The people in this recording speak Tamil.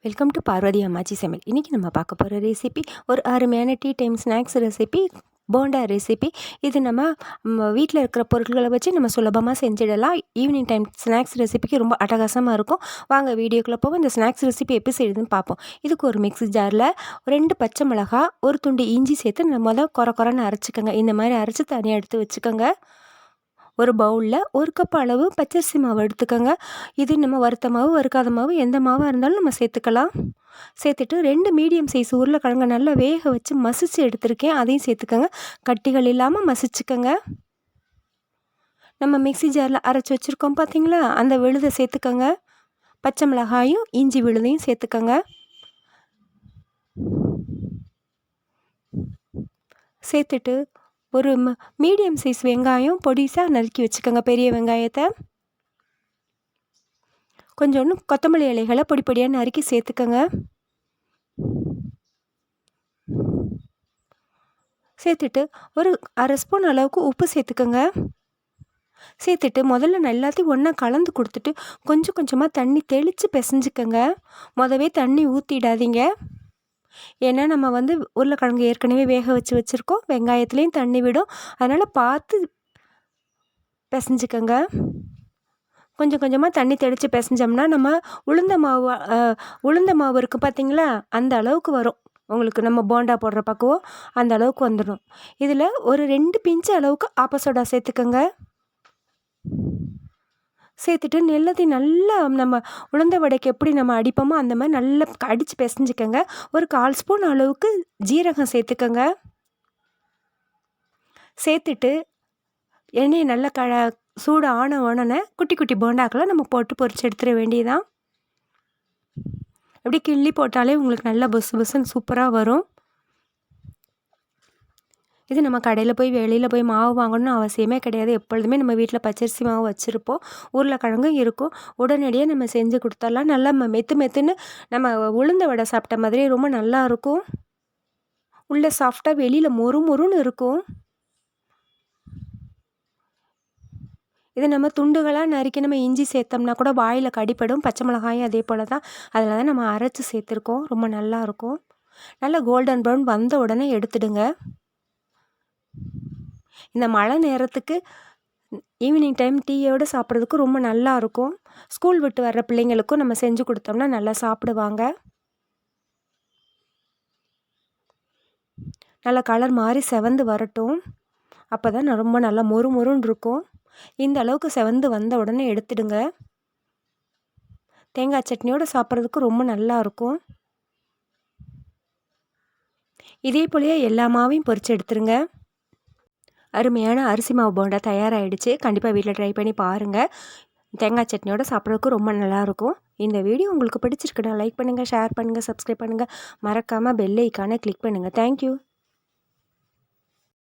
வெல்கம் டு பார்வதி அம்மாச்சி சமையல். இன்றைக்கி நம்ம பார்க்க போகிற ரெசிபி ஒரு அருமையான tea time snacks recipe, bonda recipe. இது நம்ம வீட்டில் இருக்கிற பொருட்களை வச்சு நம்ம சுலபமாக செஞ்சிடலாம். ஈவினிங் டைம் ஸ்நாக்ஸ் ரெசிபிக்கு ரொம்ப அட்டகாசமாக இருக்கும். வாங்க வீடியோக்குள்ளே போவோம். இந்த ஸ்நாக்ஸ் ரெசிபி எப்படி செய்யுதுன்னு பார்ப்போம். இதுக்கு ஒரு மிக்ஸி ஜாரில் 2 பச்சை மிளகா, ஒரு துண்டு இஞ்சி சேர்த்து நம்ம குறைன்னு அரைச்சிக்கோங்க. இந்த மாதிரி அரைச்சி தனியாக எடுத்து வச்சுக்கோங்க. ஒரு பவுலில் 1 கப் அளவு பச்சரிசி மாவு எடுத்துக்கோங்க. இது நம்ம வறுத்த மாவு, வறுக்காத மாவு எந்த மாவாக இருந்தாலும் நம்ம சேர்த்துக்கலாம். சேர்த்துட்டு 2 மீடியம் சைஸ் உருளைக்கிழங்க நல்லா வேக வச்சு மசிச்சு எடுத்துருக்கேன், அதையும் சேர்த்துக்கோங்க. கட்டிகள் இல்லாமல் மசிச்சுக்கோங்க. நம்ம மிக்ஸி ஜாரில் அரைச்சி வச்சுருக்கோம் பார்த்தீங்களா, அந்த விழுதை சேர்த்துக்கோங்க. பச்சை மிளகாயும் இஞ்சி விழுதையும் சேர்த்துக்கோங்க. சேர்த்துட்டு ஒரு மீடியம் சைஸ் வெங்காயம் பொடிசாக நறுக்கி வச்சுக்கோங்க. பெரிய வெங்காயத்தை கொஞ்சோண்டு கொத்தமல்லி இலைகளை பொடி பொடியாக நறுக்கி சேர்த்துக்கோங்க. சேர்த்துட்டு ஒரு 1/2 ஸ்பூன் அளவுக்கு உப்பு சேர்த்துக்கோங்க. சேர்த்துட்டு முதல்ல எல்லாத்தையும் ஒன்றா கலந்து கொடுத்துட்டு கொஞ்சம் கொஞ்சமாக தண்ணி தெளித்து பிசைஞ்சுக்கோங்க. முதவே தண்ணி ஊற்றிடாதீங்க. ஏன்னா நம்ம உருளைக்கிழங்கு ஏற்கனவே வேக வச்சுருக்கோம். வெங்காயத்துலேயும் தண்ணி விடும். அதனால் பார்த்து பிசைஞ்சுக்கோங்க. கொஞ்சம் கொஞ்சமாக தண்ணி தெளித்து பிசைஞ்சோம்னா நம்ம உளுந்த மாவு இருக்குது பார்த்தீங்களா, அந்த அளவுக்கு வரும். உங்களுக்கு நம்ம போண்டா போடுற பக்குவம் அந்த அளவுக்கு வந்துடும். இதில் ஒரு 2 பிஞ்சு அளவுக்கு ஆப்பசோடா சேர்த்துக்கோங்க. சேர்த்துட்டு எல்லாத்தையும் நல்லா நம்ம உளுந்த வடைக்கு எப்படி நம்ம அடிப்போமோ அந்த மாதிரி நல்லா அடித்து பிசைஞ்சிக்கோங்க. ஒரு 1/4 ஸ்பூன் அளவுக்கு ஜீரகம் சேர்த்துக்கோங்க. சேர்த்துட்டு எண்ணெயை நல்லா சூடு ஆன உடனே குட்டி குட்டி போண்டாக்களை நம்ம போட்டு பொரிச்சு எடுத்துட வேண்டியதான். அப்படி கிள்ளி போட்டாலே உங்களுக்கு நல்லா புசு புசுன்னு சூப்பராக வரும். இது நம்ம கடையில் போய் வெளியில் போய் மாவு வாங்கணும்னு அவசியமே கிடையாது. எப்பொழுதுமே நம்ம வீட்டில் பச்சரிசி மாவு வச்சுருப்போம், உருளைக்கிழங்கும் இருக்கும். உடனடியாக நம்ம செஞ்சு கொடுத்துடலாம். நல்லா மெத்துன்னு நம்ம உளுந்த வடை சாப்பிட்ட மாதிரி ரொம்ப நல்லா இருக்கும். உள்ளே சாஃப்டாக வெளியில் மொறுன்னு இருக்கும். இது நம்ம துண்டுகளாக நறுக்கி நம்ம இஞ்சி சேர்த்தோம்னா கூட வாயில் கடிப்படும். பச்சை மிளகாயும் அதே போல் தான். அதில் தான் நம்ம அரைச்சி சேர்த்துருக்கோம். ரொம்ப நல்லாயிருக்கும். நல்லா கோல்டன் ப்ரௌன் வந்த உடனே எடுத்துடுங்க. இந்த மழை நேரத்துக்கு ஈவினிங் டைம் டீயோடு சாப்பிட்றதுக்கு ரொம்ப நல்லா இருக்கும். ஸ்கூல் விட்டு வர்ற பிள்ளைங்களுக்கும் நம்ம செஞ்சு கொடுத்தோம்னா நல்லா சாப்பிடுவாங்க. நல்லா கலர் மாதிரி செவந்து வரட்டும். அப்போ தான் ரொம்ப நல்லா மொறுன்னு இருக்கும். இந்த அளவுக்கு செவந்து வந்த உடனே எடுத்துடுங்க. தேங்காய் சட்னியோடு சாப்பிட்றதுக்கு ரொம்ப நல்லா இருக்கும். இதே போலயே எல்லா மாவையும் பொரித்து எடுத்துருங்க. அருமையான அரிசி மாவு போண்டா தயாராகிடுச்சு. கண்டிப்பாக வீட்டில் ட்ரை பண்ணி பாருங்கள். தேங்காய் சட்னியோடு சாப்பிட்றதுக்கு ரொம்ப நல்லாயிருக்கும். இந்த வீடியோ உங்களுக்கு பிடிச்சிருக்குன்னா லைக் பண்ணுங்கள், ஷேர் பண்ணுங்கள், சப்ஸ்கிரைப் பண்ணுங்கள். மறக்காமல் பெல் ஐக்கானை கிளிக் பண்ணுங்கள். தேங்க்யூ.